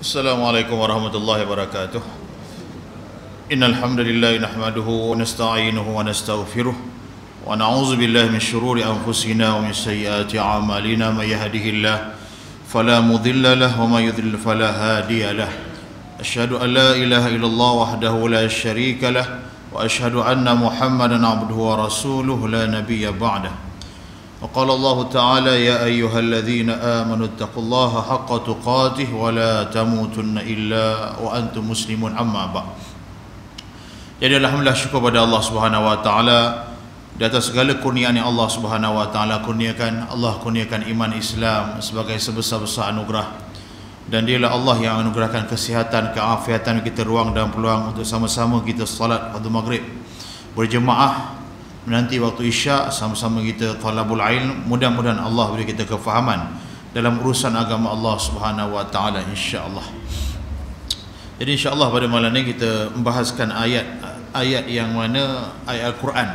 Assalamualaikum warahmatullahi wabarakatuh. Innal hamdalillah nahmaduhu wa nasta'inuhu wa nastaghfiruh wa na'udzu billahi min shururi anfusina wa min sayyiati a'malina. May yahdihillahu fala mudilla lahu wa may yudlil fala hadiya lahu. Asyhadu an la ilaha illallah wahdahu la syarika lahu wa asyhadu anna Muhammadan 'abduhu wa rasuluhu la nabiyya ba'dahu. وقال الله تعالى يا أيها الذين آمنوا اتقوا الله حق تقاته ولا تموتن إلا وأنتم مسلمون أما بعد. Jadi alhamdulillah, syukur pada Allah Subhanahu wa taala di atas segala kurniaan yang Allah Subhanahu wa taala kurniakan. Allah kurniakan iman Islam sebagai sebesar-besar anugerah, dan dialah Allah yang anugerahkan kesihatan, keafiatan, kita ruang dan peluang untuk sama-sama kita salat fardu maghrib berjemaah, menanti waktu isyak, sama-sama kita talabul ilm. Mudah-mudahan Allah beri kita kefahaman dalam urusan agama Allah Subhanahu wa taala, insya-Allah. Jadi insya-Allah pada malam ini kita membahaskan ayat yang mana ayat Al-Quran.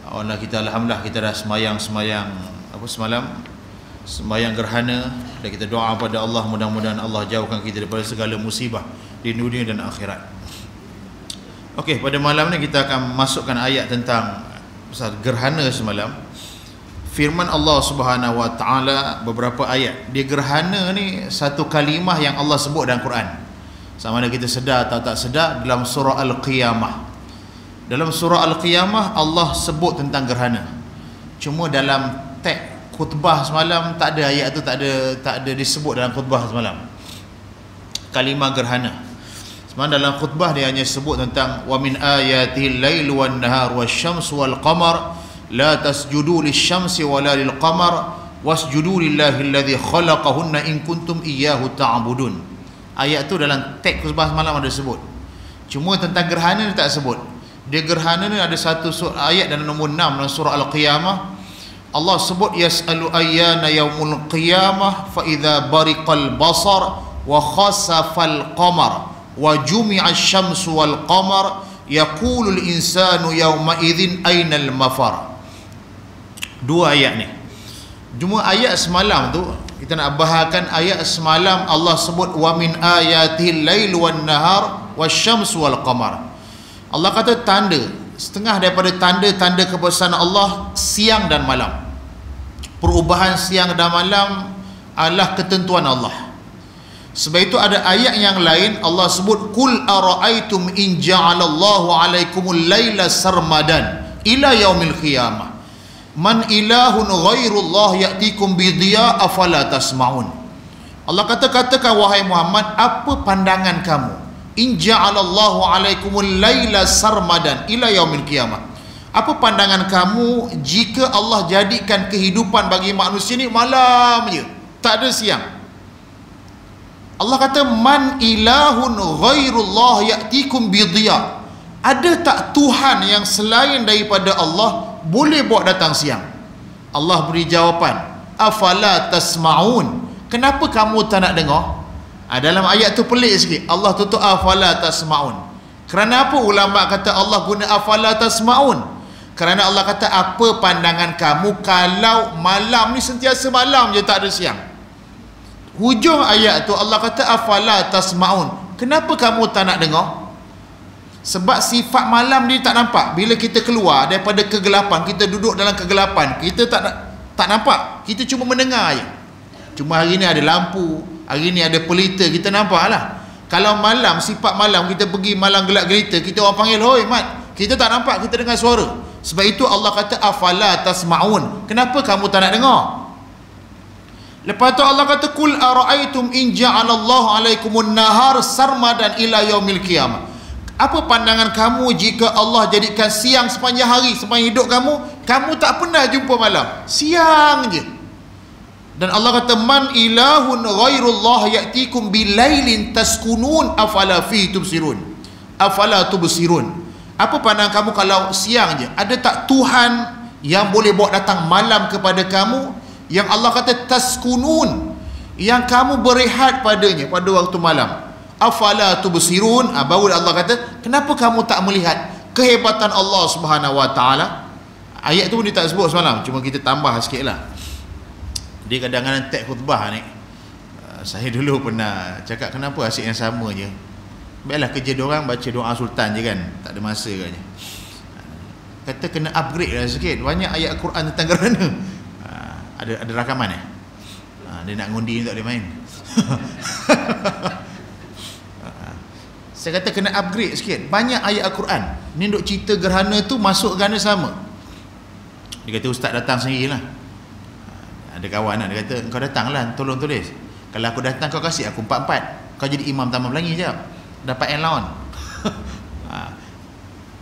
Allah kita alhamdulillah kita dah semayang semalam, semayang gerhana, dan kita doa pada Allah mudah-mudahan Allah jauhkan kita daripada segala musibah di dunia dan akhirat. Okey, pada malam ni kita akan masukkan ayat tentang pasal gerhana semalam. Firman Allah Subhanahu wa taala beberapa ayat. Dia gerhana ni satu kalimah yang Allah sebut dalam Quran. Sama ada kita sedar atau tak sedar, dalam surah Al-Qiyamah. Dalam surah Al-Qiyamah Allah sebut tentang gerhana. Cuma dalam teks khutbah semalam tak ada ayat tu, tak ada disebut dalam khutbah semalam. Kalimah gerhana. Sebenarnya dalam khutbah dia hanya sebut tentang wa min ayatil lail wan nahar wasyamsu wal qamar la tasjudu lisyamsi wala lil qamar wasjudu lillahi alladhi khalaqahunna in kuntum iyyahu ta'budun. Ayat tu dalam teks khutbah semalam ada sebut. Cuma tentang gerhana dia tak sebut. Dia gerhana ni ada satu ayat dalam nombor 6 dalam surah Al-Qiyamah. Allah sebut yas'alu ayyana yaumul qiyamah fa idza bariqal basar wa khasafal qamar wa jumi'a asy-syamsu wal qamar yaqulul insanu yawma idzin ainal mafar. Dua ayat ni. Cuma ayat semalam tu kita nak bahagikan ayat semalam Allah sebut wa min ayatil lail wan nahar wasyamsu wal qamar. Allah kata tanda, setengah daripada tanda-tanda kebesaran Allah siang dan malam. Perubahan siang dan malam adalah ketentuan Allah. Sebab itu ada ayat yang lain Allah sebut qul ara'aitum in ja'alallahu 'alaikumul laila sarmadan ila yaumil qiyamah man ilahun ghairullah ya'tikum bidhiya afala tasma'un. Allah katakan wahai Muhammad, apa pandangan kamu in ja'alallahu 'alaikumul laila sarmadan ila yaumil qiyamah, apa pandangan kamu jika Allah jadikan kehidupan bagi manusia ni malam je, tak ada siang. Allah kata man ilahun ghairullah ya'tikum bidhiya, ada tak Tuhan yang selain daripada Allah boleh buat datang siang? Allah beri jawapan afala tasma'un, kenapa kamu tak nak dengar? Dalam ayat tu pelik sikit, Allah tutup afala tasma'un. Kerana apa ulama kata Allah guna afala tasma'un? Kerana Allah kata apa pandangan kamu kalau malam ni sentiasa malam je, tak ada siang. Hujung ayat tu Allah kata afala tasma'un, kenapa kamu tak nak dengar? Sebab sifat malam ni tak nampak. Bila kita keluar daripada kegelapan, kita duduk dalam kegelapan, kita tak nampak, kita cuma mendengar je. Cuma hari ni ada lampu, hari ni ada pelita, kita nampak lah. Kalau malam, sifat malam, kita pergi malam gelap gelita, kita orang panggil hoi mat, kita tak nampak, kita dengar suara. Sebab itu Allah kata afala tasma'un, kenapa kamu tak nak dengar? Lepas tu Allah kata kul ara'aitum in ja'alallahu 'alaikumun nahar sarmadan ila yaumil qiyamah, apa pandangan kamu jika Allah jadikan siang sepanjang hari, sepanjang hidup kamu tak pernah jumpa malam, siang je. Dan Allah kata man ilahun ghairullah ya'tikum bilailin taskunun afala fi tubsirun afala tubsirun, apa pandangan kamu kalau siang je, ada tak Tuhan yang boleh bawa datang malam kepada kamu, yang Allah kata taskunun, yang kamu berehat padanya pada waktu malam. Afala tubsirun, baru Allah kata kenapa kamu tak melihat kehebatan Allah Subhanahu wa taala. Ayat tu pun dia tak sebut semalam, cuma kita tambah sikit lah. Dia kadang-kadang teks khutbah ni Saya dulu pernah cakap kenapa asyik yang sama je. Baiklah kerja diorang baca doa sultan je kan, tak ada masa katnya. Kata kena upgrade lah sikit, banyak ayat Al-Quran tentang gerhana. Ada rakaman dia nak ngundi ni tak boleh main. Saya kata kena upgrade sikit, banyak ayat Al-Quran ni duk cerita gerhana tu masuk gerhana sama. Dia kata ustaz datang sendirilah. Ada kawan dia kata kau datanglah tolong tulis. Kalau aku datang kau kasih aku 4-4, kau jadi imam Taman Pelangi jap, dapat allowance.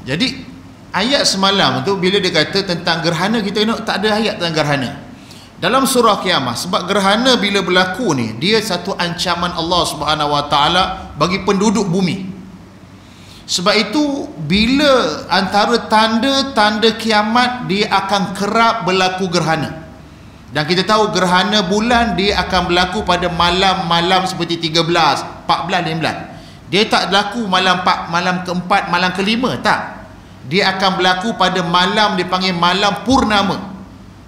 Jadi ayat semalam tu bila dia kata tentang gerhana, kita tengok tak ada ayat tentang gerhana dalam surah Qiyamah. Sebab gerhana bila berlaku ni, dia satu ancaman Allah Subhanahu Wa Taala bagi penduduk bumi. Sebab itu bila antara tanda-tanda kiamat, dia akan kerap berlaku gerhana. Dan kita tahu gerhana bulan dia akan berlaku pada malam-malam seperti 13, 14, 15. Dia tak berlaku malam keempat, malam kelima, tak. Dia akan berlaku pada malam dipanggil malam purnama.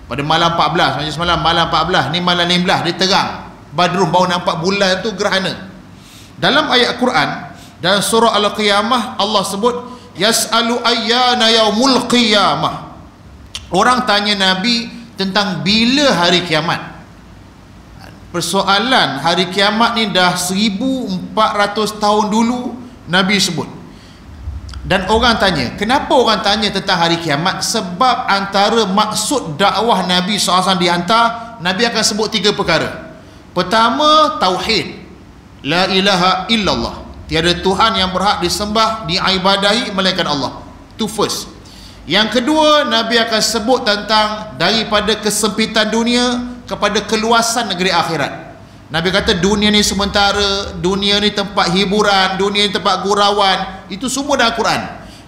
Pada malam 14, macam semalam malam 14, ni malam 15 dia terang. Badrun baru nampak bulan tu gerhana. Dalam ayat Quran dalam surah Al-Qiyamah Allah sebut yas'alu ayyana yaumul qiyamah. Orang tanya Nabi tentang bila hari kiamat. Persoalan hari kiamat ni dah 1400 tahun dulu Nabi sebut. Dan orang tanya, kenapa orang tanya tentang hari kiamat? Sebab antara maksud dakwah Nabi SAW dihantar, Nabi akan sebut 3 perkara. Pertama, tauhid, la ilaha illallah, tiada Tuhan yang berhak disembah, diibadahi melainkan Allah. Itu first. Yang kedua, Nabi akan sebut tentang daripada kesempitan dunia kepada keluasan negeri akhirat. Nabi kata dunia ni sementara, dunia ni tempat hiburan, dunia ni tempat gurauan, itu semua dalam Quran.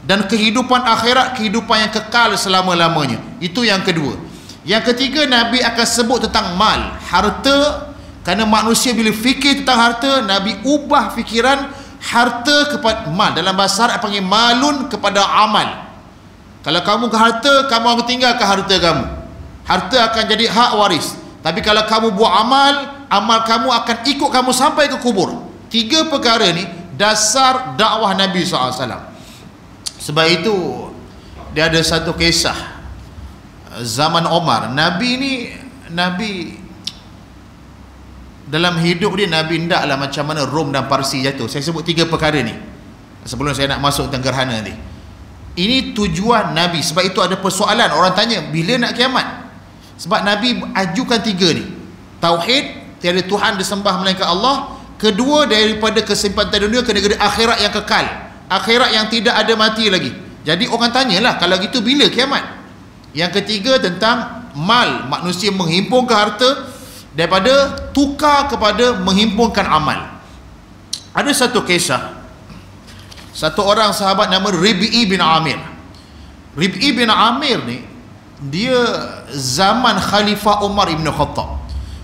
Dan kehidupan akhirat, kehidupan yang kekal selama-lamanya. Itu yang kedua. Yang ketiga, Nabi akan sebut tentang mal, harta. Kerana manusia bila fikir tentang harta, Nabi ubah fikiran harta kepada mal. Dalam bahasa Arab panggil malun kepada amal. Kalau kamu ke harta, kamu akan tinggalkan harta kamu. Harta akan jadi hak waris. Tapi kalau kamu buat amal, amal kamu akan ikut kamu sampai ke kubur. 3 perkara ni dasar dakwah Nabi SAW. Sebab itu dia ada satu kisah zaman Omar. Nabi dalam hidup dia, Nabi hendaklah macam mana Rom dan Parsi jatuh. Saya sebut 3 perkara ni sebelum saya nak masuk tentang gerhana nanti. Ini tujuan Nabi. Sebab itu ada persoalan, orang tanya bila nak kiamat. Sebab Nabi ajukan 3 ni. Tauhid, tiada Tuhan disembah melainkan Allah. Kedua, daripada kesempatan dunia ke negeri akhirat yang kekal, akhirat yang tidak ada mati lagi. Jadi orang tanyalah, kalau gitu bila kiamat? Yang ketiga tentang mal, manusia menghimpunkan harta daripada tukar kepada menghimpunkan amal. Ada satu kisah, satu orang sahabat nama Rib'i bin Amir. Rib'i bin Amir ni, dia zaman Khalifah Umar Ibn Khattab.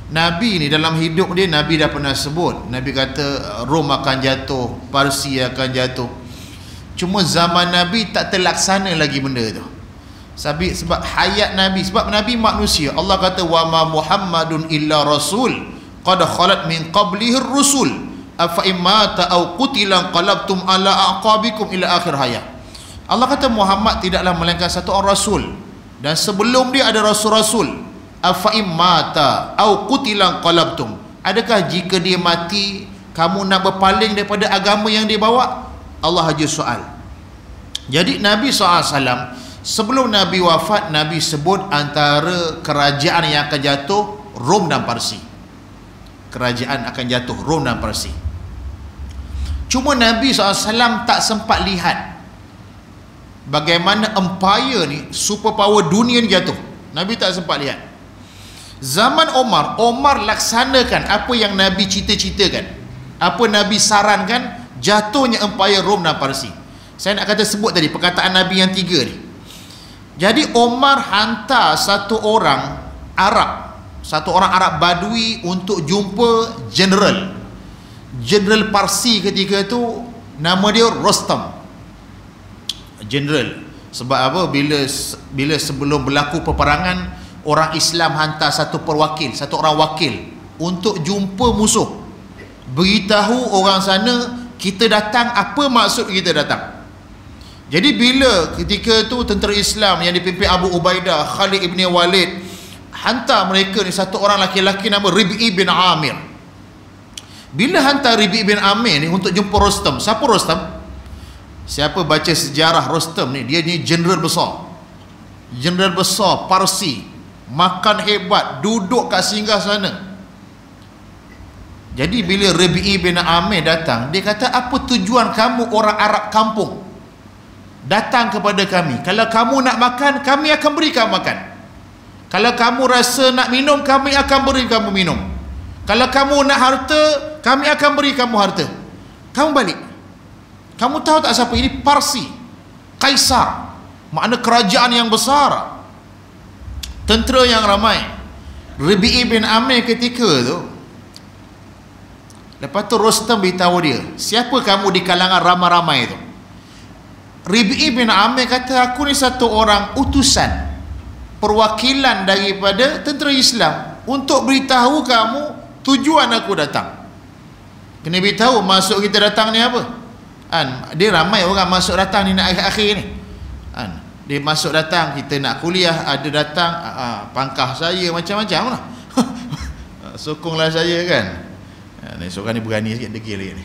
Nabi ni dalam hidup dia, Nabi dah pernah sebut, Nabi kata Rom akan jatuh, Parsi akan jatuh. Cuma zaman Nabi tak terlaksana lagi benda tu. Sebab hayat Nabi, sebab Nabi manusia. Allah kata wa ma Muhammadun illa rasul qad khalat min qablihi ar-rusul afa imata aw qutila qalabtum ala aqabikum ila akhir hayat. Allah kata Muhammad tidaklah melainkan satu orang rasul, dan sebelum dia ada rasul-rasul. Afa imata aw qutila qalabtum, adakah jika dia mati kamu nak berpaling daripada agama yang dia bawa? Allah haji soal. Jadi Nabi SAW sebelum Nabi wafat, Nabi sebut antara kerajaan yang akan jatuh Rom dan Parsi. Kerajaan akan jatuh Rom dan Parsi. Cuma Nabi SAW tak sempat lihat bagaimana empire ni, superpower dunia ni jatuh. Nabi tak sempat lihat. Zaman Omar laksanakan apa yang Nabi cita-citakan, apa Nabi sarankan, jatuhnya empire Rom dan Parsi. Saya nak kata sebut tadi perkataan Nabi yang 3 ni. Jadi Omar hantar satu orang Arab Badui untuk jumpa General Parsi ketika tu, nama dia Rostam. General. Sebab apa? Bila sebelum berlaku peperangan, orang Islam hantar satu orang wakil untuk jumpa musuh. beritahu orang sana kita datang, apa maksud kita datang. Jadi bila ketika tu tentera Islam yang dipimpin Abu Ubaidah, Khalid ibn Walid hantar mereka ni, satu orang laki-laki nama Rib'i bin Amir. Bila hantar Rib'i bin Amir ni untuk jumpa Rostam. Siapa Rostam? Siapa baca sejarah Rostam ni, dia ni jeneral besar, jeneral besar Parsi, makan hebat, duduk kat singgah sana. Jadi bila Rib'i bin Amir datang, dia kata, apa tujuan kamu orang Arab kampung datang kepada kami? Kalau kamu nak makan, kami akan beri kamu makan. Kalau kamu rasa nak minum, kami akan beri kamu minum. Kalau kamu nak harta, kami akan beri kamu harta. Kamu balik. Kamu tahu tak siapa ini? Parsi, Kaisar, makna kerajaan yang besar, tentera yang ramai. Rib'i bin Amir ketika tu, lepas tu Rostam beritahu dia, siapa kamu di kalangan ramai-ramai tu? Rib'i bin Amir kata, aku ni satu orang utusan, perwakilan daripada tentera Islam untuk beritahu kamu tujuan aku datang. Kena beritahu maksud kita datang ni apa. Dia ramai orang masuk datang ni nak akhir-akhir ni. Dia masuk datang, kita nak kuliah, ada datang pangkah saya macam-macam lah. Sokonglah saya kan. Ni seorang ni berani sikit degil ni.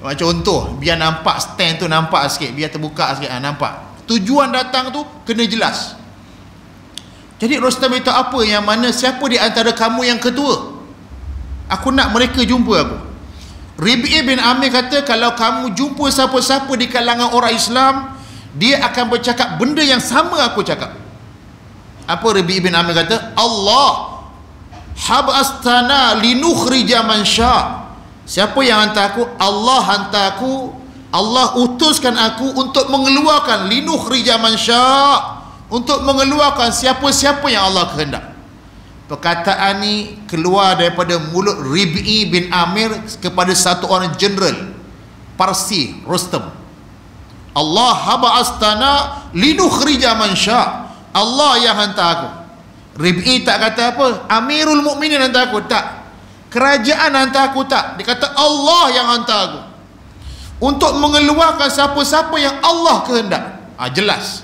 Macam contoh, biar nampak stand tu nampak sikit, biar terbuka sikit, nampak. Tujuan datang tu kena jelas. Jadi Rostam itu apa yang mana, siapa di antara kamu yang ketua? Aku nak mereka jumpa aku. Rib'i bin Amir kata, kalau kamu jumpa siapa-siapa di kalangan orang Islam, dia akan bercakap benda yang sama aku cakap. Apa Rib'i bin Amir kata? Allah habastana linukhrija man sya'. Siapa yang hantar aku? Allah hantar aku, Allah utuskan aku untuk mengeluarkan linukhrija man sya', untuk mengeluarkan siapa-siapa yang Allah kehendak. Perkataan ni keluar daripada mulut Rib'i bin Amir kepada satu orang jeneral Parsi, Rostam. Allah haba'astana linukhrija man sya'. Allah yang hantar aku. Rib'i tak kata apa, Amirul Mukminin hantar aku, tak. Kerajaan hantar aku, tak. Dia kata Allah yang hantar aku untuk mengeluarkan siapa-siapa yang Allah kehendak. Jelas.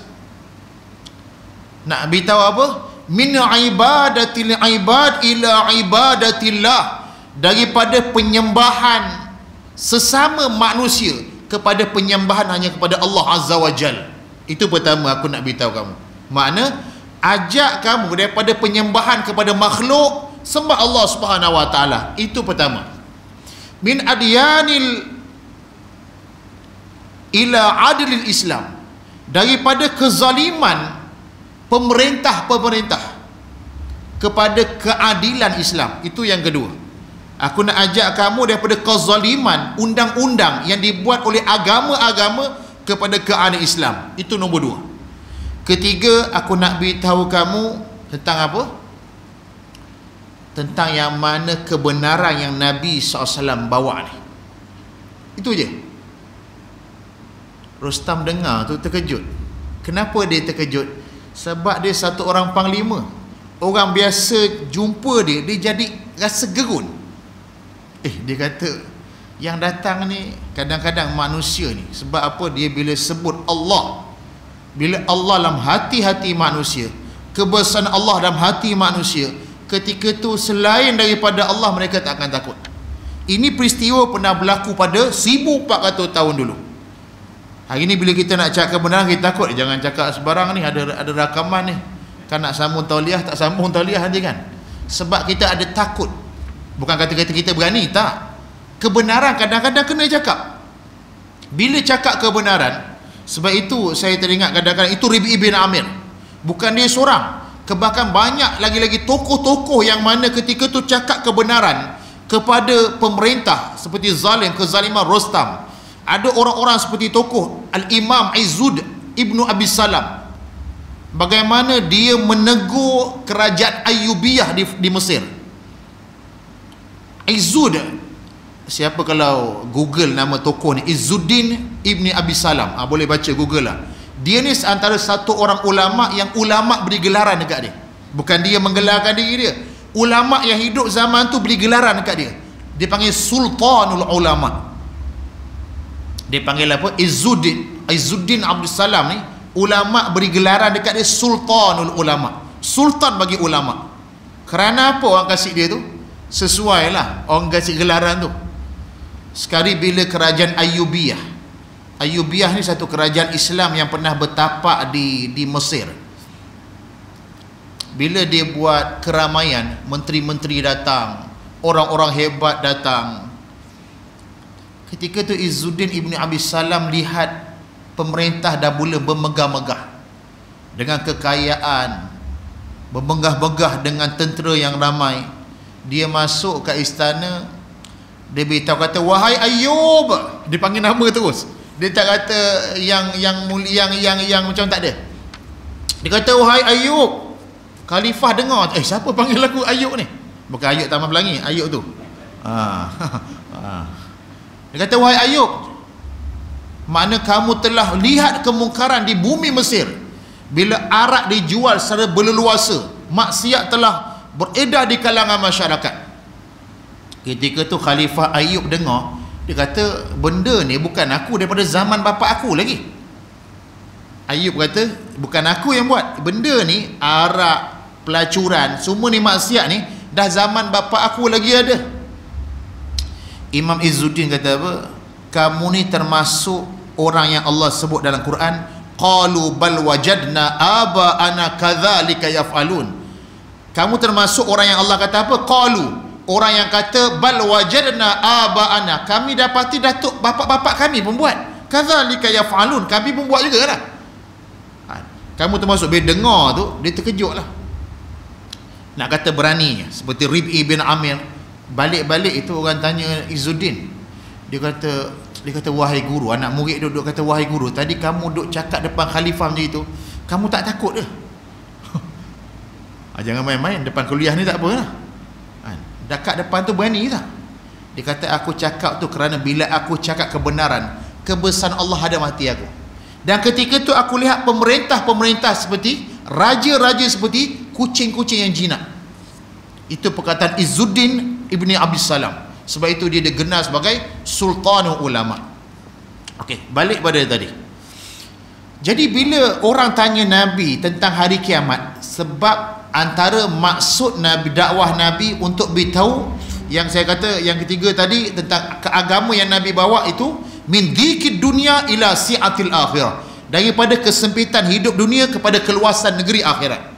Nak beritahu apa? Min ibadatil ibad ila ibadatillah, daripada penyembahan sesama manusia kepada penyembahan hanya kepada Allah Azza wa Jal. Itu pertama aku nak beritahu kamu. Makna ajak kamu daripada penyembahan kepada makhluk, sembah Allah Subhanahu wa taala. Itu pertama. Min adyanil ila adlil Islam, daripada kezaliman pemerintah-pemerintah kepada keadilan Islam. Itu yang kedua. Aku nak ajak kamu daripada kezaliman undang-undang yang dibuat oleh agama-agama kepada keadilan Islam. Itu nombor dua. Ketiga, aku nak beritahu kamu tentang apa? Tentang yang mana kebenaran yang Nabi SAW bawa ni. Itu je. Rostam dengar tu terkejut. Kenapa dia terkejut? Sebab dia satu orang panglima. Orang biasa jumpa dia, dia jadi rasa gerun. Dia kata, yang datang ni kadang-kadang manusia ni. Sebab apa? Dia bila sebut Allah, bila Allah dalam hati-hati manusia, kebesaran Allah dalam hati manusia, ketika tu selain daripada Allah mereka tak akan takut. Ini peristiwa pernah berlaku pada 1400 tahun dulu. Hari ni bila kita nak cakap kebenaran, kita takut. Jangan cakap sebarang ni, ada rakaman ni, kan nak sambung tauliah, tak sambung tauliah nanti kan. Sebab kita ada takut. Bukan kata-kata kita berani, tak. Kebenaran kadang-kadang kena cakap. Bila cakap kebenaran, sebab itu saya teringat kadang-kadang itu Rib'i bin Amir, bukan dia seorang, bahkan banyak lagi-lagi tokoh-tokoh yang mana ketika tu cakap kebenaran kepada pemerintah seperti zalim, kezaliman Rostam. Ada orang-orang seperti tokoh Al-Imam Izzud Ibnu Abi Salam, bagaimana dia menegur kerajaan Ayyubiyah di Mesir. Izzud, siapa kalau Google nama tokoh ni, Izzuddin Ibni Abi Salam, boleh baca Google lah. Dia ni antara satu orang ulama yang ulama beri gelaran dekat dia. Bukan dia menggelarkan diri dia, ulama yang hidup zaman tu beri gelaran dekat dia. Dia panggil Sultanul Ulama. Dia panggil apa? Izzuddin Abdul Salam ni, ulama beri gelaran dekat dia Sultanul Ulama, sultan bagi ulama. Kerana apa orang kasih dia tu? Sesuai lah orang kasih gelaran tu. Sekali bila kerajaan Ayyubiyah ni satu kerajaan Islam yang pernah bertapak di Mesir. Bila dia buat keramaian, menteri-menteri datang, orang-orang hebat datang. Ketika tu Izzuddin Ibn Abi Salam lihat pemerintah dah mula bermegah-megah dengan kekayaan, bermegah-megah dengan tentera yang ramai. Dia masuk ke istana, dia beritahu kata, wahai Ayyub. Dia panggil nama terus. Dia tak kata yang macam tak ada. Dia kata, wahai Ayyub. Khalifah dengar, siapa panggil aku Ayyub ni? Bukan Ayyub Taman Pelangi, Ayyub tu. Dia kata, wahai Ayyub, makna kamu telah lihat kemungkaran di bumi Mesir. Bila arak dijual secara berleluasa, maksiat telah beredar di kalangan masyarakat. Ketika tu Khalifah Ayyub dengar, dia kata, benda ni bukan aku daripada zaman bapa aku lagi. Ayyub kata, bukan aku yang buat benda ni, arak, pelacuran, semua ni maksiat ni dah zaman bapa aku lagi ada. Imam Izzuddin kata apa? Kamu ni termasuk orang yang Allah sebut dalam Quran, qalu bal wajadna aba'ana kadzalika yaf'alun. Kamu termasuk orang yang Allah kata apa? Qalu, orang yang kata bal wajadna aba'ana, kami dapati datuk bapak-bapak kami pun buat, kadzalika yaf'alun, kami pun buat juga lah. Kamu termasuk. Bila dengar tu dia terkejut lah, nak kata berani. Seperti Rib'i bin Amir, balik-balik itu orang tanya Izzuddin, dia kata wahai guru, anak murid duduk kata, wahai guru, tadi kamu duduk cakap depan khalifah macam itu, kamu tak takut ke? Jangan main-main depan kuliah ni, tak apa lah. Dekat depan tu berani tak? Dia kata, aku cakap tu kerana bila aku cakap kebenaran, kebesaran Allah ada mati aku. Dan ketika tu aku lihat pemerintah-pemerintah seperti raja-raja seperti kucing-kucing yang jinak. Itu perkataan Izzuddin Ibni Abi Salam. Sebab itu dia digelar sebagai Sultanul Ulama. Okey, balik pada tadi. Jadi bila orang tanya Nabi tentang hari kiamat, sebab antara maksud Nabi, dakwah Nabi untuk beritahu, yang saya kata yang ketiga tadi tentang keagama yang Nabi bawa itu, min dzikid dunya ila si'atil akhirah, daripada kesempitan hidup dunia kepada keluasan negeri akhirat.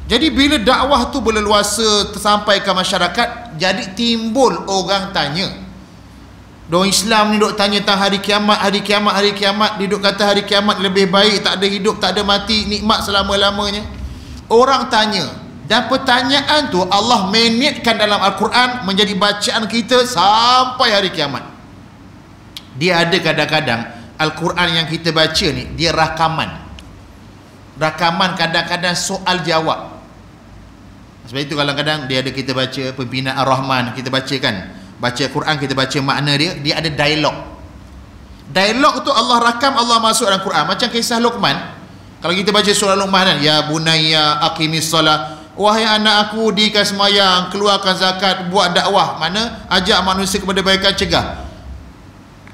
Jadi bila dakwah tu berleluasa sampai ke masyarakat, jadi timbul orang tanya. Orang Islam ni duk tanya tentang hari kiamat, hari kiamat, hari kiamat. Dia duk kata hari kiamat lebih baik, tak ada hidup, tak ada mati, nikmat selama-lamanya. Orang tanya, dan pertanyaan tu Allah menitkan dalam Al-Quran menjadi bacaan kita sampai hari kiamat. Dia ada kadang-kadang Al-Quran yang kita baca ni, dia rakaman kadang-kadang soal jawab. Sebab itu kadang-kadang dia ada, kita baca Pembinaan Ar-Rahman, kita bacakan, baca Quran, kita baca makna dia ada dialog tu Allah rakam, Allah masuk dalam Quran. Macam kisah Luqman, kalau kita baca surah Luqman kan, ya bunayya aqimis salat, wahai anak aku, dirikan semayang, keluarkan zakat, buat dakwah, mana ajak manusia kepada kebaikan, cegah.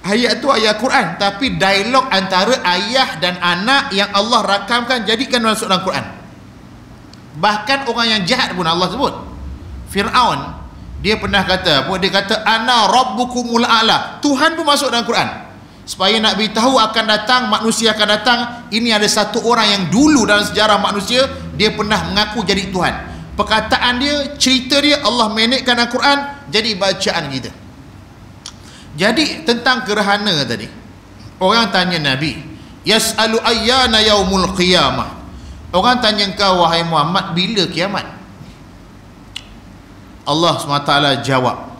Ayat tu ayat Quran, tapi dialog antara ayah dan anak yang Allah rakamkan, jadikan masuk dalam Quran. Bahkan orang yang jahat pun Allah sebut. Fir'aun, dia pernah kata apa? Dia kata ana rabbukumul a'la. Tuhan pun masuk dalam Quran, supaya nak beritahu akan datang, manusia akan datang. Ini ada satu orang yang dulu dalam sejarah manusia, dia pernah mengaku jadi Tuhan. Perkataan dia, cerita dia, Allah menitkan dalam Quran jadi bacaan kita. Jadi tentang gerhana tadi, orang tanya Nabi, yas'alu ayyana yaumul qiyamah. Orang tanya engkau, wahai Muhammad, bila kiamat? Allah SWT jawab,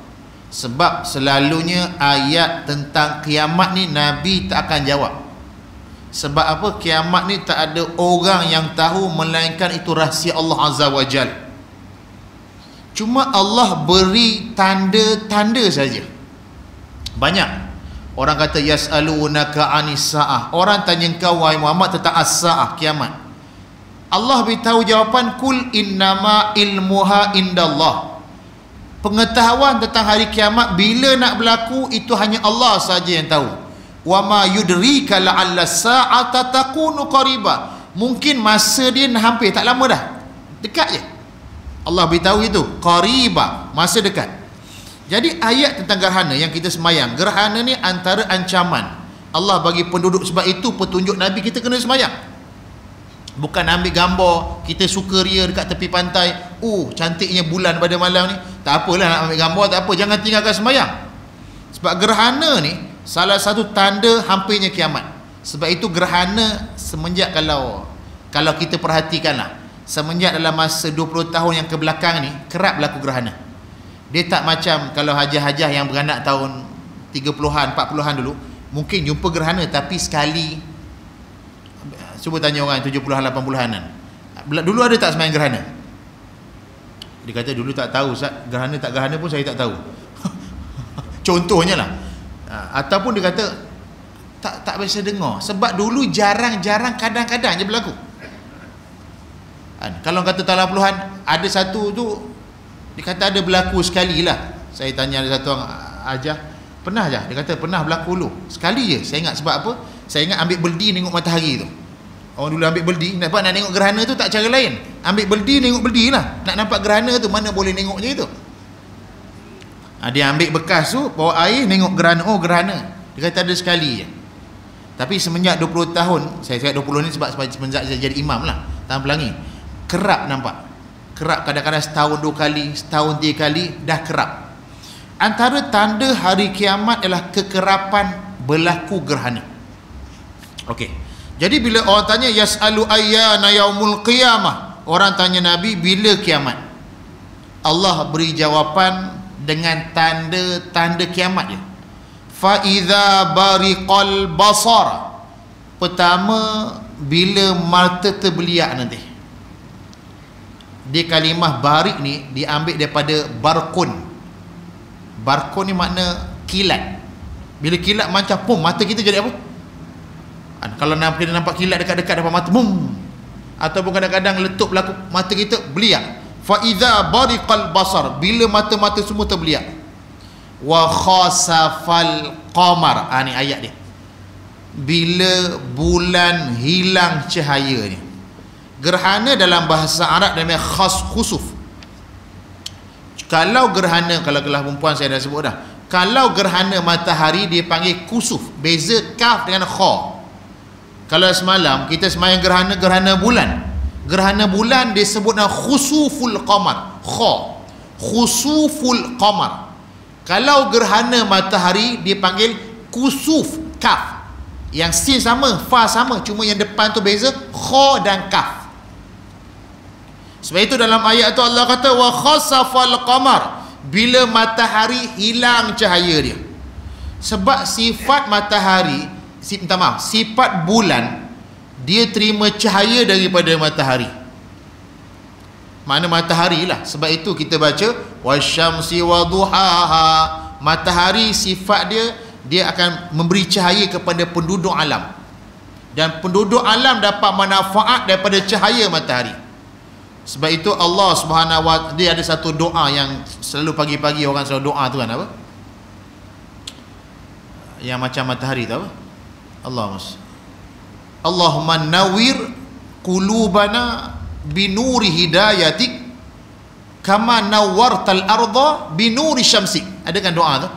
sebab selalunya ayat tentang kiamat ni Nabi tak akan jawab. Sebab apa? Kiamat ni tak ada orang yang tahu, melainkan itu rahsia Allah Azza wa Jal. Cuma Allah beri tanda-tanda saja. Banyak orang kata yas'alunaka anis sa'ah, orang tanya engkau wahai Muhammad tentang as-sa'ah, kiamat. Allah beritahu jawapan, kul innama ilmuha indallah. Pengetahuan tentang hari kiamat bila nak berlaku itu hanya Allah saja yang tahu. Wa ma yudrika la'alla sa'ata takunu qariba. Mungkin masa dia hampir, tak lama dah, dekat je. Allah beritahu itu qariba, masa dekat. Jadi ayat tentang gerhana yang kita semayang, gerhana ni antara ancaman Allah bagi penduduk. Sebab itu petunjuk Nabi kita kena semayang. Bukan ambil gambar kita suka ria dekat tepi pantai, cantiknya bulan pada malam ni, tak apalah nak ambil gambar, tak apa, jangan tinggalkan semayang. Sebab gerhana ni salah satu tanda hampirnya kiamat. Sebab itu gerhana semenjak, kalau kita perhatikanlah, semenjak dalam masa 20 tahun yang kebelakang ni kerap berlaku gerhana. Dia tak macam kalau hajah-hajah yang beranak tahun 30-an, 40-an dulu, mungkin jumpa gerhana tapi sekali. Cuba tanya orang 70-an, 80-an. Dulu ada tak semayang gerhana? Dia kata dulu tak tahu Ustaz, gerhana tak gerhana pun saya tak tahu. Contohnya lah. Ataupun dia kata tak biasa dengar. Sebab dulu jarang-jarang, kadang-kadang je berlaku. Kalau kata tahun 80-an, ada satu tu dia kata ada berlaku sekali lah. Saya tanya ada satu orang ajar, pernah je? Dia kata pernah berlaku dulu. Sekali je. Saya ingat sebab apa? Saya ingat ambil beldi tengok matahari tu. Orang dulu ambil beldi, nak tengok gerhana tu tak cara lain. Ambil beldi, tengok beldi lah. Nak nampak gerhana tu, mana boleh tengok je tu. Dia ambil bekas tu, bawa air, tengok gerhana. Oh, gerhana. Dia kata ada sekali je. Tapi semenjak 20 tahun, saya cakap 20 ni sebab semenjak saya jadi imam lah, Taman Pelangi, kerap nampak. Kerap, kadang-kadang setahun 2 kali, setahun 3 kali, dah kerap. Antara tanda hari kiamat ialah kekerapan berlaku gerhana. Okey. Jadi bila orang tanya yas'alu ayyana yaumul qiyamah, orang tanya Nabi bila kiamat, Allah beri jawapan dengan tanda-tanda kiamat je. Fa idza bariqal basar, pertama bila mata terbeliak nanti. Dia kalimah barik ni diambil daripada barkun. Barkun ni makna kilat. Bila kilat macam pum, mata kita jadi apa? Kalau kita nampak kilat dekat-dekat depan mata, ataupun kadang-kadang letup berlaku, mata kita beliak. Fa idza bariqal basar, bila mata-mata semua terbeliak. Wa khasafal qamar, ni ayat dia. Bila bulan hilang cahayanya. Gerhana dalam bahasa Arab namanya khusuf. Kalau gerhana, kalau gelah perempuan saya dah sebut dah, kalau gerhana matahari dia panggil kusuf, beza kaf dengan kha. Kalau semalam kita semayang gerhana bulan, gerhana bulan dia sebut nama khusuful qamar, kha, khusuful qamar. Kalau gerhana matahari dia panggil kusuf, kaf. Yang sin sama, fa sama, cuma yang depan tu beza, kha dan kaf. Sebab itu dalam ayat tu Allah kata wa khasafal qamar, bila matahari hilang cahaya dia. Sebab sifat matahari, sifat bulan, dia terima cahaya daripada matahari. Mana matahari lah. Sebab itu kita baca wasyamsi waduhaha, matahari sifat dia akan memberi cahaya kepada penduduk alam, dan penduduk alam dapat manfaat daripada cahaya matahari. Sebab itu Allah Subhanahu wa ta'ala, dia ada satu doa yang selalu pagi-pagi orang selalu doa tu kan, apa? Yang macam matahari tu apa? Allahumma nawwir qulubana binuri hidayatik kama nawwartal arda binuri syamsik. Ada kan doa tu?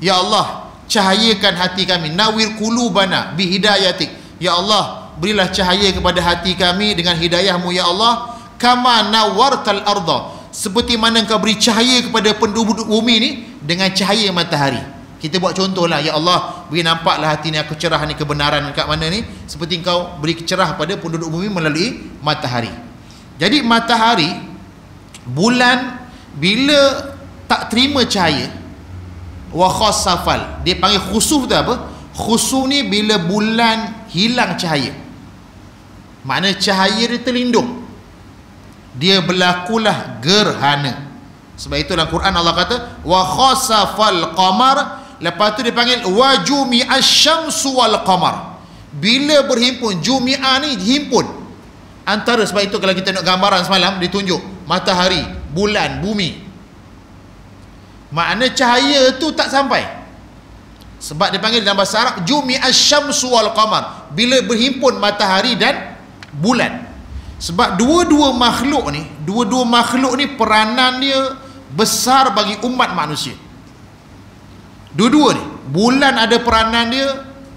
Ya Allah, cahayakan hati kami, nawwir qulubana bihidayatik. Ya Allah, berilah cahaya kepada hati kami dengan hidayahmu ya Allah, kama nawwartal arda, seperti mana engkau beri cahaya kepada penduduk bumi ni dengan cahaya matahari. Kita buat contoh lah, ya Allah, beri nampaklah hati ni aku cerah ni, kebenaran dekat mana ni, seperti engkau beri cerah pada penduduk bumi melalui matahari. Jadi matahari, bulan bila tak terima cahaya, wa khasafal, dia panggil khusuf tu apa? Khusuf ni bila bulan hilang cahaya, makna cahaya dia terlindung, dia berlakulah gerhana. Sebab itu dalam Quran Allah kata wa khasafal qamar, lepas tu dia panggil wa jumi'asy syamsu wal qamar, bila berhimpun. Jumi'ah ni himpun antara, sebab itu kalau kita tengok gambaran semalam ditunjuk matahari, bulan, bumi. Makna cahaya tu tak sampai. Sebab dia panggil dalam bahasa Arab jumi'asy syamsu wal qamar, bila berhimpun matahari dan bulan. Sebab dua-dua makhluk ni peranan dia besar bagi umat manusia. Dua-dua ni, bulan ada peranan dia.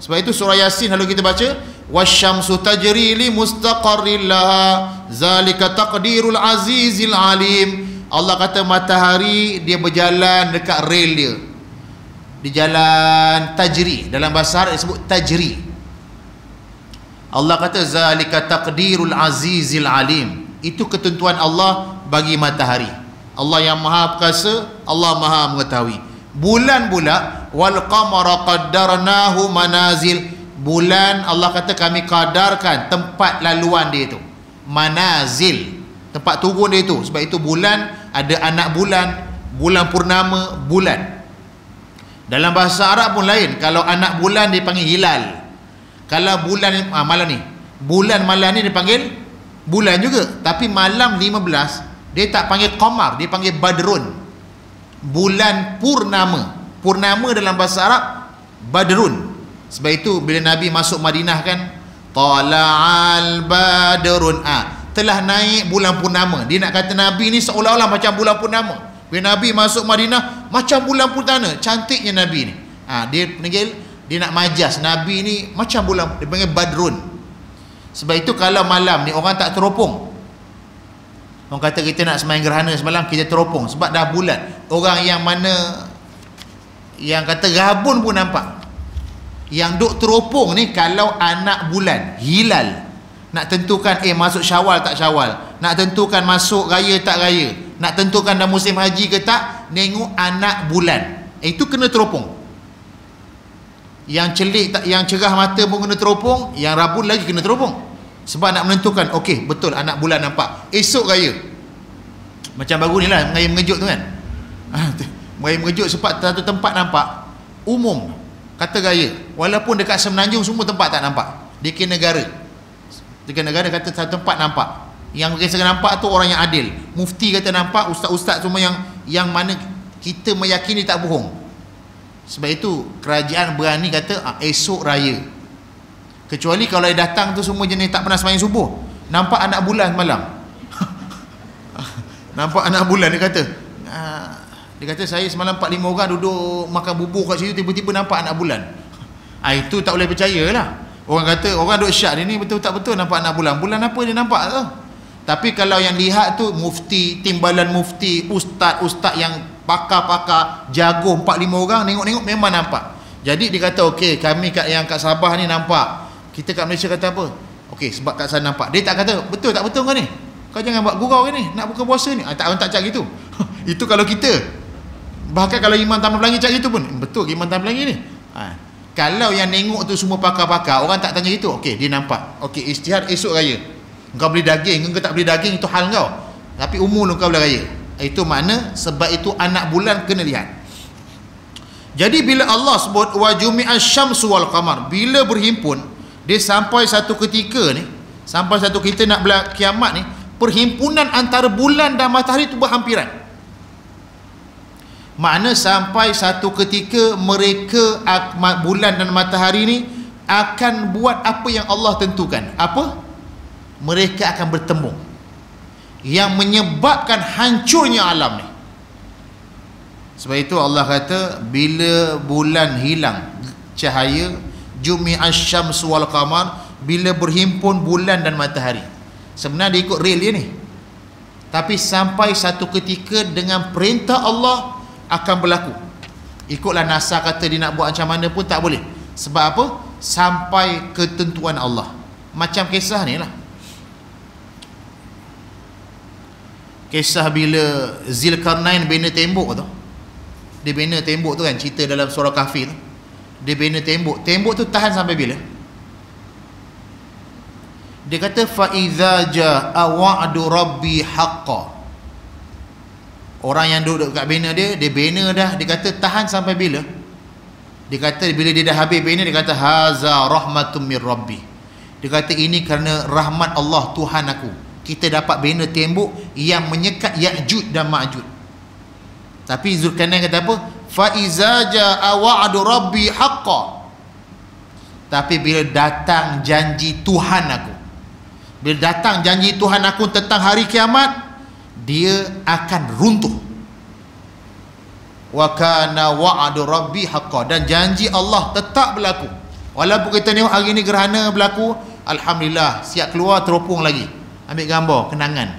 Sebab itu surah Yasin lalu kita baca wasyamsu tajri li mustaqarril laha zalika taqdirul azizil alim. Allah kata matahari dia berjalan dekat rel dia, di jalan tajri. Dalam bahasa Arab disebut tajri. Allah kata zalika taqdirul azizil alim, itu ketentuan Allah bagi matahari. Allah yang maha perkasa, Allah maha mengetahui. Bulan pula wal qamara qaddarnahu manazil, bulan Allah kata kami kadarkan tempat laluan dia itu, manazil, tempat turun dia itu. Sebab itu bulan ada anak bulan, bulan purnama, bulan. Dalam bahasa Arab pun lain. Kalau anak bulan dipanggil hilal. Kalau bulan malam ni, bulan malam ni dipanggil bulan juga. Tapi malam 15 dia tak panggil qamar, dia panggil badrun, bulan purnama. Purnama dalam bahasa Arab badrun. Sebab itu bila Nabi masuk Madinah kan, tala'al badrun, telah naik bulan purnama. Dia nak kata Nabi ni seolah-olah macam bulan purnama. Bila Nabi masuk Madinah macam bulan purnama, cantiknya Nabi ni. Dia nak majas Nabi ni macam bulan, dia panggil badrun. Sebab itu kalau malam ni orang tak teropong, orang kata kita nak sembahyang gerhana semalam kita teropong sebab dah bulan. Orang yang mana yang kata rabun pun nampak. Yang duk teropong ni kalau anak bulan, hilal, nak tentukan masuk Syawal tak Syawal, nak tentukan masuk raya tak raya, nak tentukan dah musim haji ke tak, nengok anak bulan. Itu kena teropong. Yang celik tak, yang cerah mata pun kena teropong, yang rabun lagi kena teropong. Sebab nak menentukan okey betul anak bulan nampak, esok raya. Macam baru ni lah Mengayuh Mengejut tu kan. Mengayuh Mengejut sebab satu tempat nampak, umum kata raya, walaupun dekat Semenanjung semua tempat tak nampak. Di negara kata satu tempat nampak. Yang kisah nampak tu orang yang adil. Mufti kata nampak, ustaz-ustaz semua yang mana kita meyakini tak bohong. Sebab itu kerajaan berani kata esok raya. Kecuali kalau dia datang tu semua jenis tak pernah sembahyang subuh, nampak anak bulan malam. Nampak anak bulan, dia kata saya semalam 4-5 orang duduk makan bubur kat situ, tiba-tiba nampak anak bulan. Itu tak boleh percaya lah. Orang kata orang duk syak dia ni betul tak betul nampak anak bulan. Bulan apa dia nampak tu? Tapi kalau yang lihat tu mufti, timbalan mufti, ustaz-ustaz yang pakar-pakar jago 4-5 orang tengok-tengok memang nampak. Jadi dia kata okey, kami yang kat Sabah ni nampak. Kita kat Malaysia kata apa? Okey, sebab kat sana nampak. Dia tak kata betul tak betul kau ni, kau jangan buat gurau ke ni, nak buka puasa ni. Orang tak cakap gitu. Itu kalau kita. Bahkan kalau Imam Taman Pelangi cakap gitu pun betul ke Imam Taman Pelangi ni. Kalau yang nengok tu semua pakar-pakar, orang tak tanya itu, okey dia nampak. Okey, ijtihad esok raya. Kau beli daging, kau tak beli daging itu hal kau. Tapi umur kau boleh raya. Itu makna sebab itu anak bulan kena lihat. Jadi bila Allah sebut wa jumi'asy syamsu wal qamar, bila berhimpun, dia sampai satu ketika ni, sampai satu kita nak kiamat ni, perhimpunan antara bulan dan matahari itu berhampiran. Makna sampai satu ketika mereka bulan dan matahari ni akan buat apa yang Allah tentukan. Apa? Mereka akan bertemu, yang menyebabkan hancurnya alam ni. Sebab itu Allah kata bila bulan hilang cahaya, jumi'asy syamsu wal qamar, bila berhimpun bulan dan matahari. Sebenarnya dia ikut rel dia ni, tapi sampai satu ketika dengan perintah Allah akan berlaku. Ikutlah NASA kata dia nak buat macam mana pun tak boleh. Sebab apa? Sampai ketentuan Allah. Macam kisah ni lah, kisah bila Zulkarnain bina tembok tu. Dia bina tembok tu kan, cerita dalam surah Kahfi tu. Dia bina tembok. Tembok tu tahan sampai bila? Dia kata fa iza jaa wa'du rabbi haqqan. Orang yang duduk kat bina dia bina dah, dia kata tahan sampai bila? Dia kata bila dia dah habis bina, dia kata haza rahmatum mir rabbi. Dia kata ini kerana rahmat Allah Tuhan aku. Kita dapat bina tembok yang menyekat Ya'juj dan Ma'juj. Tapi Zulkarnain kata apa? Fa iza jaa wa'du rabbi haqqan. Tapi bila datang janji Tuhan aku, bila datang janji Tuhan aku tentang hari kiamat, dia akan runtuh. Wa kana wa'du rabbi haqqan, dan janji Allah tetap berlaku. Walaupun kita tengok hari ni gerhana berlaku, alhamdulillah, siap keluar teropong lagi, ambil gambar kenangan.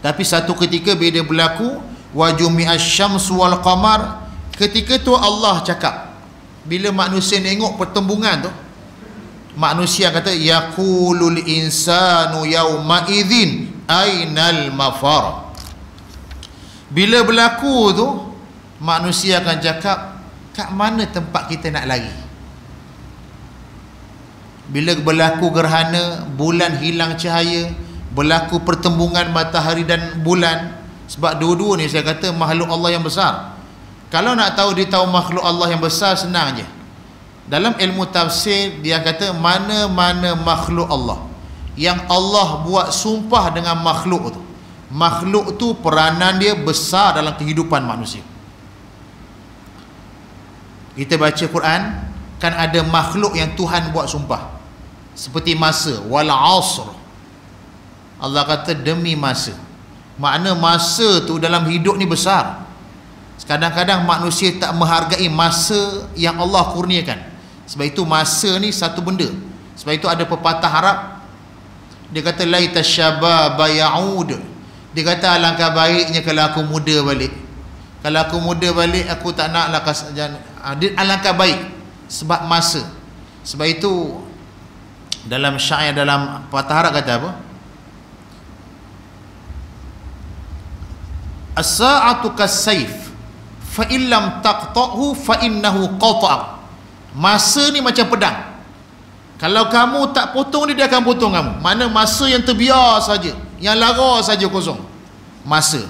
Tapi satu ketika bila dia berlaku, wa jumi'asy syamsu wal qamar, ketika tu Allah cakap, bila manusia tengok pertembungan tu, manusia kata yaqulul insanu yauma idzin ainal mafar. Bila berlaku tu, manusia akan cakap, kat mana tempat kita nak lari? Bila berlaku gerhana, bulan hilang cahaya, berlaku pertembungan matahari dan bulan, sebab dua-dua ni saya kata makhluk Allah yang besar. Kalau nak tahu dia tahu makhluk Allah yang besar, senang je. Dalam ilmu tafsir dia kata mana-mana makhluk Allah yang Allah buat sumpah dengan makhluk tu, makhluk tu peranan dia besar dalam kehidupan manusia. Kita baca Quran, kan ada makhluk yang Tuhan buat sumpah, seperti masa, wal asr. Allah kata demi masa. Makna masa tu dalam hidup ni besar. Kadang-kadang manusia tak menghargai masa yang Allah kurniakan. Sebab itu masa ni satu benda. Sebab itu ada pepatah Arab, dia kata laita syababa ya'ud. Dia kata alangkah baiknya kalau aku muda balik. Kalau aku muda balik, aku tak naklah alangkah baik sebab masa. Sebab itu dalam syair, dalam pepatah Arab kata apa? As-sa'atu kas-sayf fa illam taqta'hu fa innahu qata'. Masa ni macam pedang, kalau kamu tak potong dia, dia akan potong kamu. Mana masa yang terbiar saja, yang lara saja kosong masa.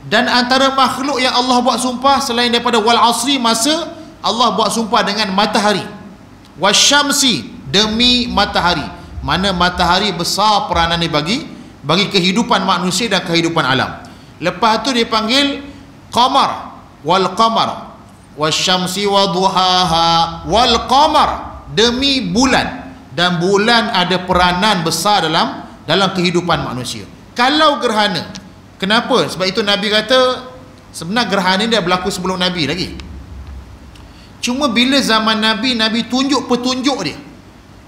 Dan antara makhluk yang Allah buat sumpah selain daripada wal asri, masa, Allah buat sumpah dengan matahari. Wasyamsi, demi matahari. Mana matahari besar peranan dia bagi kehidupan manusia dan kehidupan alam. Lepas tu dia panggil qamar, wal qamar wasyamsi waduhaha wal qamar, demi bulan, dan bulan ada peranan besar dalam kehidupan manusia. Kalau gerhana, kenapa? Sebab itu Nabi kata sebenarnya gerhana dia berlaku sebelum Nabi lagi. Cuma bila zaman Nabi, Nabi tunjuk petunjuk dia.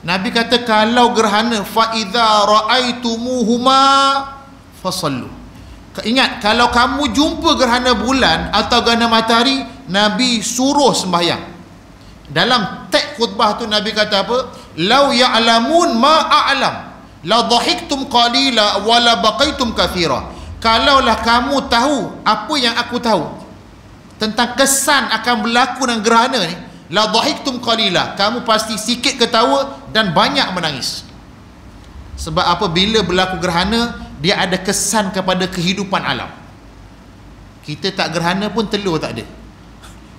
Nabi kata kalau gerhana fa idza raaitumuhuma fasallu. Ingat, kalau kamu jumpa gerhana bulan atau gerhana matahari, Nabi suruh sembahyang. Dalam teks khutbah tu Nabi kata apa? Lau ya'lamun ma a'lam la dhahiktum qalila wa la baqaitum kathira. Kalaulah kamu tahu apa yang aku tahu tentang kesan akan berlaku dengan gerhana ni, la dhahiktum qalila, kamu pasti sikit ketawa dan banyak menangis. Sebab apa? Bila berlaku gerhana, dia ada kesan kepada kehidupan alam. Kita tak gerhana pun telur tak ada.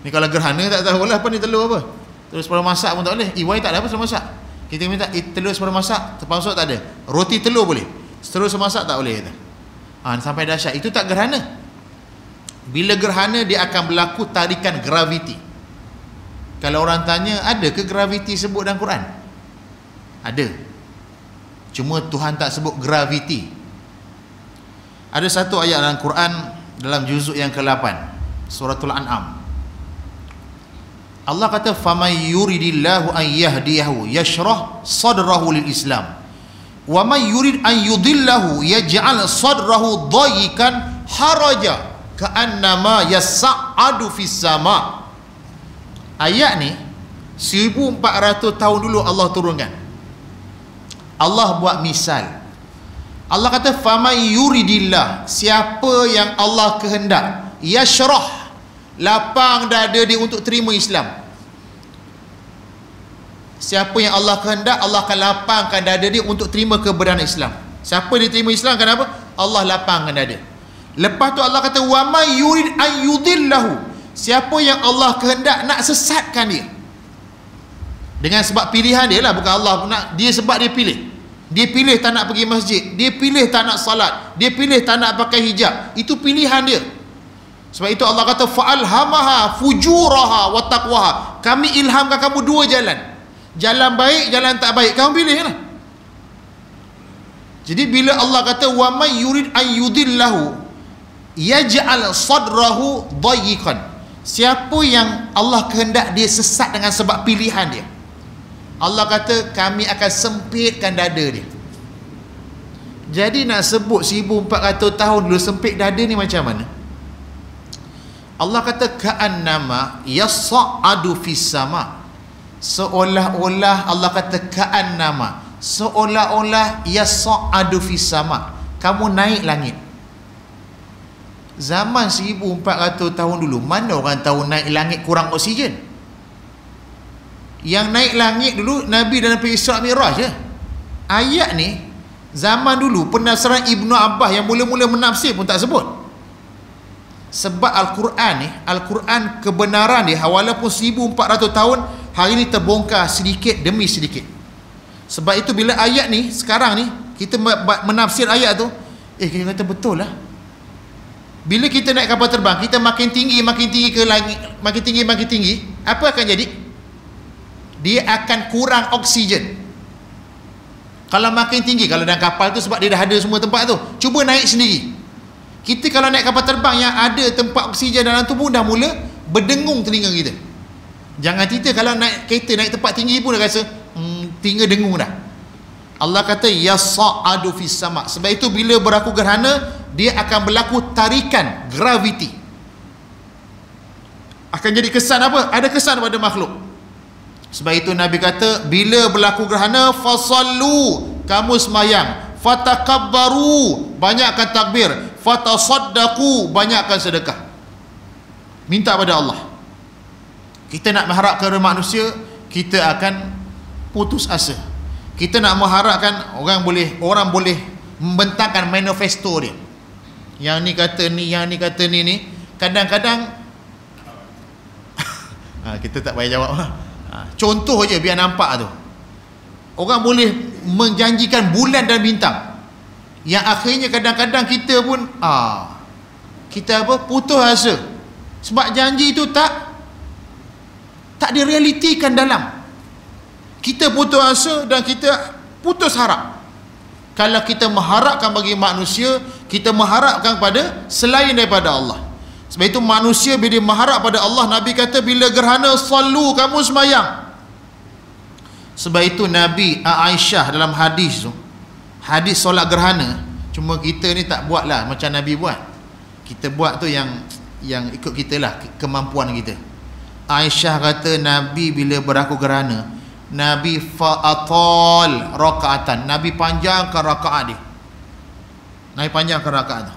Ni kalau gerhana tak tahulah apa ni telur apa. Telur separuh masak pun tak boleh. Iwai tak ada apa separuh masak. Kita minta telur separuh masak, terpasuk tak ada. Roti telur boleh, telur semasak tak boleh kata. Sampai dahsyat. Itu tak gerhana. Bila gerhana, dia akan berlaku tarikan graviti. Kalau orang tanya, ada ke graviti sebut dalam Quran? Ada. Cuma Tuhan tak sebut graviti. Ada satu ayat dalam Quran, dalam juzuk yang ke-8, suratul An'am. Allah kata faman yuridillahu an yahdiyahu yashrah sadrahu lil Islam wa man yurid an yudillahu yaj'al sadrahu dayikan haraja ka'annama yas'adu fis sama. Ayat ni 1400 tahun dulu Allah turunkan. Allah buat misal. Allah kata faman yuridillah, siapa yang Allah kehendak, yashrah, lapang dada dia untuk terima Islam. Siapa yang Allah kehendak, Allah akan lapangkan dada dia untuk terima kebenaran Islam. Siapa dia terima Islam, kenapa? Allah lapangkan dada. Lepas tu Allah kata wa may yurid an yudillahu, siapa yang Allah kehendak nak sesatkan dia, dengan sebab pilihan dia lah, bukan Allah nak, dia sebab dia pilih. Dia pilih tak nak pergi masjid, dia pilih tak nak salat, dia pilih tak nak pakai hijab, itu pilihan dia. Sebab itu Allah kata fa'alhamaha fujuraha wa taqwaha. Kami ilhamkan kamu dua jalan. Jalan baik, jalan tak baik. Kamu pilihlah. Jadi bila Allah kata wa may yurid an yudillahu yaj'al sadrahu dayyiqan. Siapa yang Allah kehendak dia sesat dengan sebab pilihan dia, Allah kata kami akan sempitkan dada dia. Jadi nak sebut 1400 tahun dulu sempit dada ni macam mana? Allah kata ka'annama yas'adu fis sama. Seolah-olah Allah kata ka'annama, seolah-olah yas'adu fis sama, kamu naik langit. Zaman 1400 tahun dulu mana orang tahu naik langit kurang oksigen? Yang naik langit dulu Nabi dan Nabi Isra Mi'raj je. Ayat ni zaman dulu penafsiran Ibnu Abbas yang mula-mula menafsir pun tak sebut. Sebab Al-Quran ni, Al-Quran kebenaran dia walaupun 1400 tahun hari ni terbongkar sedikit demi sedikit. Sebab itu bila ayat ni sekarang ni kita menafsir ayat tu, kita kata betul lah. Bila kita naik kapal terbang, kita makin tinggi ke langit, makin tinggi, apa akan jadi? Dia akan kurang oksigen. Kalau makin tinggi, kalau dalam kapal tu sebab dia dah ada semua tempat tu, cuba naik sendiri. Kita kalau naik kapal terbang yang ada tempat oksigen dalam tubuh, dah mula berdengung telinga kita. Jangan cerita kalau naik kereta, naik tempat tinggi pun dah rasa telinga dengung dah. Allah kata yas'adu fis sama. Sebab itu bila berlaku gerhana, dia akan berlaku tarikan graviti. Akan jadi kesan apa? Ada kesan pada makhluk. Sebab itu Nabi kata bila berlaku gerhana fasallu, kamu semayang, fatakabbaru, banyakkan takbir, fatasaddaqu, banyakkan sedekah. Minta pada Allah. Kita nak mengharap kepada manusia, kita akan putus asa. Kita nak mengharapkan orang boleh membentangkan manifesto dia. Yang ni kata ni, yang ni kata ni. Kadang-kadang kita tak payah jawab. Contoh je biar nampak tu. Orang boleh menjanjikan bulan dan bintang, yang akhirnya kadang-kadang kita pun kita putus asa. Sebab janji itu tak direalitikan dalam. Kita putus asa dan kita putus harap. Kalau kita mengharapkan bagi manusia, kita mengharapkan pada selain daripada Allah. Sebab itu manusia bila dia mengharap pada Allah, Nabi kata bila gerhana sallu, kamu semayang. Sebab itu Nabi Aisyah dalam hadis tu, hadis solat gerhana, cuma kita ni tak buat lah macam Nabi buat. Kita buat tu yang ikut kita lah, kemampuan kita. Aisyah kata Nabi bila berlaku gerhana, Nabi fa'atal rakaatan, Nabi panjangkan rakaat dia. Nabi panjangkan rakaat tu.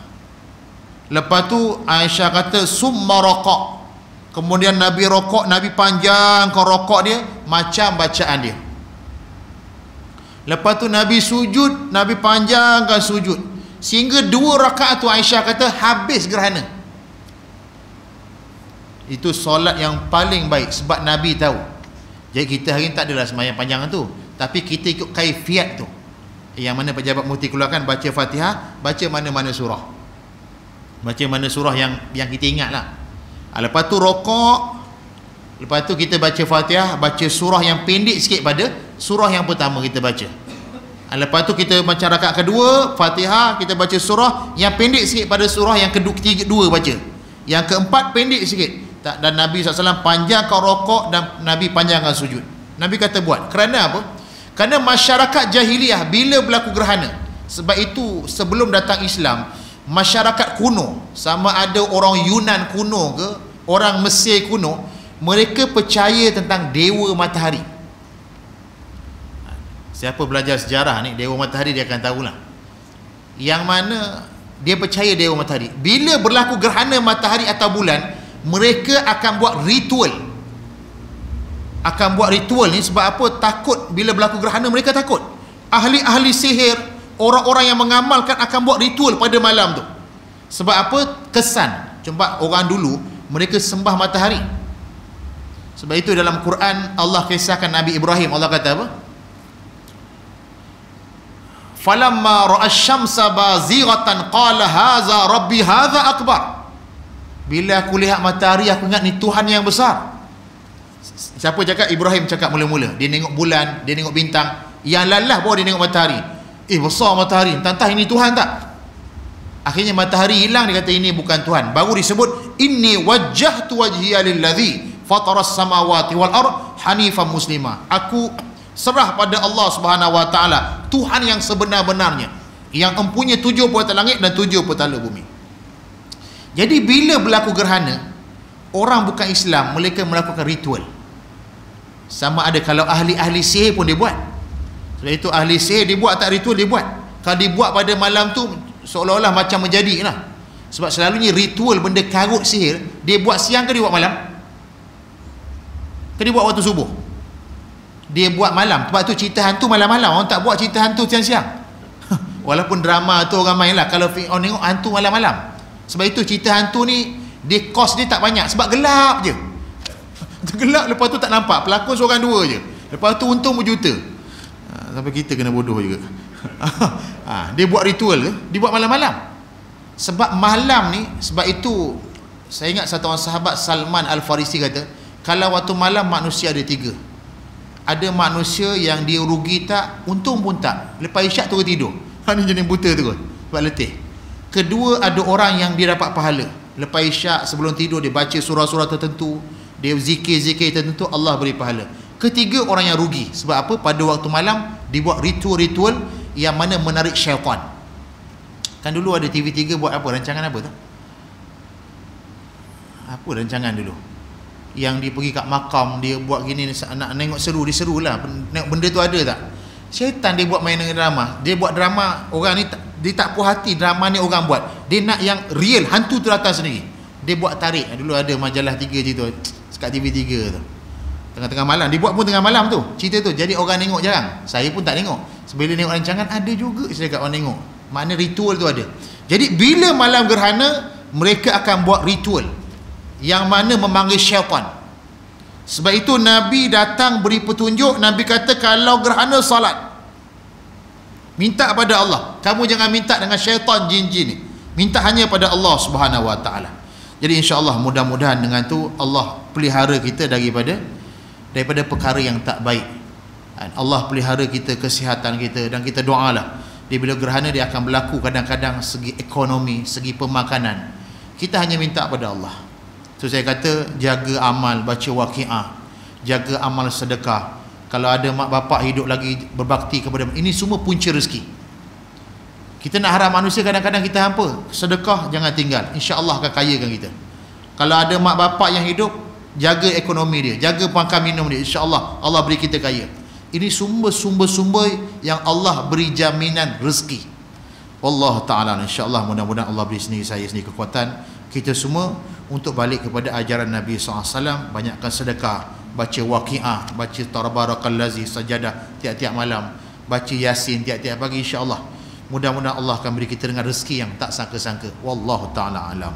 Lepas tu Aisyah kata summa raka', kemudian Nabi rokok, Nabi panjangkan rokok dia macam bacaan dia. Lepas tu Nabi sujud, Nabi panjangkan sujud, sehingga 2 rakaat tu Aisyah kata habis gerhana. Itu solat yang paling baik sebab Nabi tahu. Jadi kita hari ni tak adalah sembahyang panjang tu, tapi kita ikut kaifiat tu. Yang mana pejabat mufti keluarkan, baca Fatihah, baca mana-mana surah. Baca mana surah yang kita ingat lah. Lepas tu rokok, lepas tu kita baca Fatihah, baca surah yang pendek sikit pada surah yang pertama kita baca. Lepas tu kita macam rakaat kedua, Fatihah, kita baca surah yang pendek sikit pada surah yang kedua baca. Yang keempat pendek sikit. Dan Nabi SAW panjangkan rokok dan Nabi panjangkan sujud. Nabi kata buat. Kerana apa? Kerana masyarakat jahiliyah bila berlaku gerhana, sebab itu sebelum datang Islam, masyarakat kuno, sama ada orang Yunan kuno ke orang Mesir kuno, mereka percaya tentang dewa matahari. Siapa belajar sejarah ni, dewa matahari dia akan tahulah. Yang mana dia percaya dewa matahari. Bila berlaku gerhana matahari atau bulan, mereka akan buat ritual. Akan buat ritual ni sebab apa? Takut bila berlaku gerhana, mereka takut. Ahli-ahli sihir, orang-orang yang mengamalkan akan buat ritual pada malam tu. Sebab apa? Kesan. Cuma orang dulu mereka sembah matahari. Sebab itu dalam Quran Allah kisahkan Nabi Ibrahim. Allah kata apa? Falamma ra'a asy-syamsa bazighatan qala hadza rabbi hadza akbar. Bila aku lihat matahari, aku ingat ni Tuhan yang besar. Siapa cakap? Ibrahim cakap mula-mula. Dia tengok bulan, dia tengok bintang. Yang lalah bawa dia tengok matahari. Besar matahari, entah ini Tuhan tak? Akhirnya matahari hilang, dia kata ini bukan Tuhan. Baru disebut inni wajjahtu wajhiya lilladzi fataras samawati wal ard hanifan muslima. Aku serah pada Allah Subhanahu wa taala, Tuhan yang sebenar-benarnya, yang mempunyai 7 petal langit dan 7 petala bumi. Jadi bila berlaku gerhana, orang bukan Islam mereka melakukan ritual. Sama ada kalau ahli-ahli sihir pun dia buat. Sebab itu ahli sihir dia buat tak ritual, dia buat. Kalau dibuat pada malam tu seolah-olah macam menjadi lah. Sebab selalunya ritual benda karut sihir dia buat siang ke dia buat malam? Ke dia buat waktu subuh? Dia buat malam. Sebab tu cerita hantu malam-malam. Orang tak buat cerita hantu siang-siang. Walaupun drama tu orang main lah. Kalau orang tengok hantu malam-malam. Sebab itu cerita hantu ni dia kos dia tak banyak. Sebab gelap je. Gelap, lepas tu tak nampak. Pelakon seorang dua je. Lepas tu untung berjuta. Sampai kita kena bodoh juga. Dia buat ritual ke? Dia buat malam-malam. Sebab malam ni, sebab itu saya ingat satu orang sahabat Salman Al-Farisi kata, kalau waktu malam manusia ada 3. Ada manusia yang dia rugi tak, untung pun tak. Lepas isyak tu tidur. Ni jenis buta tu kot, sebab letih. Kedua, ada orang yang dia dapat pahala. Lepas isyak sebelum tidur dia baca surah-surah tertentu, dia zikir-zikir tertentu, Allah beri pahala. Ketiga, orang yang rugi. Sebab apa? Pada waktu malam dibuat ritual-ritual yang mana menarik syaitan. Kan dulu ada TV3 buat apa? Rancangan apa tu? Apa rancangan dulu? Yang dia pergi kat makam, dia buat gini, nak nengok seru, dia seru lah. Nengok benda tu ada tak? Syaitan dia buat main dengan drama. Dia buat drama, orang ni dia tak puas hati drama ni orang buat. Dia nak yang real, hantu tu datang sendiri. Dia buat tarik. Dulu ada majalah 3 tu kat TV3 tu. Tengah-tengah malam, dia buat pun tengah malam tu cerita tu. Jadi orang tengok jarang. Saya pun tak tengok. Sebelum tengok rancangan ada juga saya kat orang tengok. Makna ritual tu ada. Jadi bila malam gerhana, mereka akan buat ritual yang mana memanggil syaitan. Sebab itu Nabi datang beri petunjuk. Nabi kata kalau gerhana salat, minta pada Allah. Kamu jangan minta dengan syaitan jin-jin ni. Minta hanya pada Allah Subhanahu wa taala. Jadi insya-Allah mudah-mudahan dengan tu Allah pelihara kita daripada perkara yang tak baik. Allah pelihara kita, kesihatan kita, dan kita doalah. Dia bila gerhana dia akan berlaku kadang-kadang segi ekonomi, segi pemakanan. Kita hanya minta pada Allah. So saya kata jaga amal, baca waqiah, jaga amal sedekah. Kalau ada mak bapak hidup lagi berbakti kepada, ini semua punca rezeki. Kita nak harap manusia kadang-kadang kita hampa. Sedekah jangan tinggal, insya-Allah akan kayakan kita. Kalau ada mak bapak yang hidup, jaga ekonomi dia, jaga makan minum dia, insya-Allah Allah beri kita kaya. Ini sumber-sumber yang Allah beri jaminan rezeki. Wallahu taala, insya-Allah mudah-mudahan Allah beri saya sendiri kekuatan kita semua untuk balik kepada ajaran Nabi SAW. Banyakkan sedekah, baca waqiah, baca tabarakallazi sajadah tiap-tiap malam, baca yasin tiap-tiap pagi, insya-Allah mudah-mudahan Allah akan beri kita dengan rezeki yang tak sangka-sangka. Wallahu taala alam.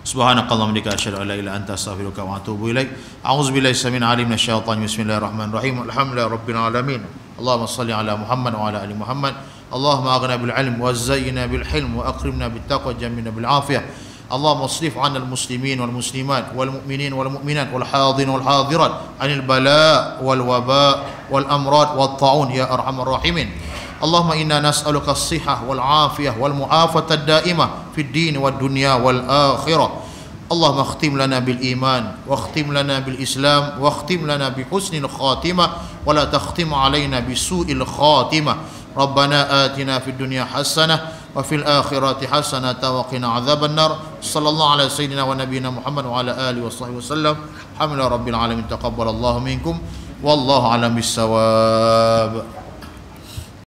Subhanakallahumma wa bihamdika asyhadu an la ilaha illa anta astaghfiruka wa atubu ilaik. A'udzubillahi minasyaitonir rajim. Bismillahirrahmanirrahim. Alhamdulillahirabbil alamin. Allahumma shalli ala Muhammad wa ala ali Muhammad. Allahumma aghna bil ilm wa zayyina bil hilm wa akrimna bit taqwa wa jammilna bil afiyah. Allahumma asrif 'anil muslimin wal muslimat wal mu'minin wal mu'minat wal hadirin wal hadirat 'anil bala' wal waba' wal amrad wat ta'un ya arhamar rahimin. Allahumma inna nas'aluka as-sihhah wal 'afiyah wal mu'afata ad-da'imah fid din wad dunya wal akhirah. Allahumma khtim lana bil iman wa khtim lana bil islam wa khtim lana bi husnil khatimah wa la takhtim alaina bi su'il khatimah. Rabbana atina fid dunya hasanah wa fil akhirati hasanah wa qina adzaban nar. Sallallahu ala sayyidina wa nabiyyina Muhammad wa ala alihi wa sahbihi wasallam. Alhamdulillahi rabbil alamin. Taqabbalallahu minkum wallahu a'lam bis-shawab.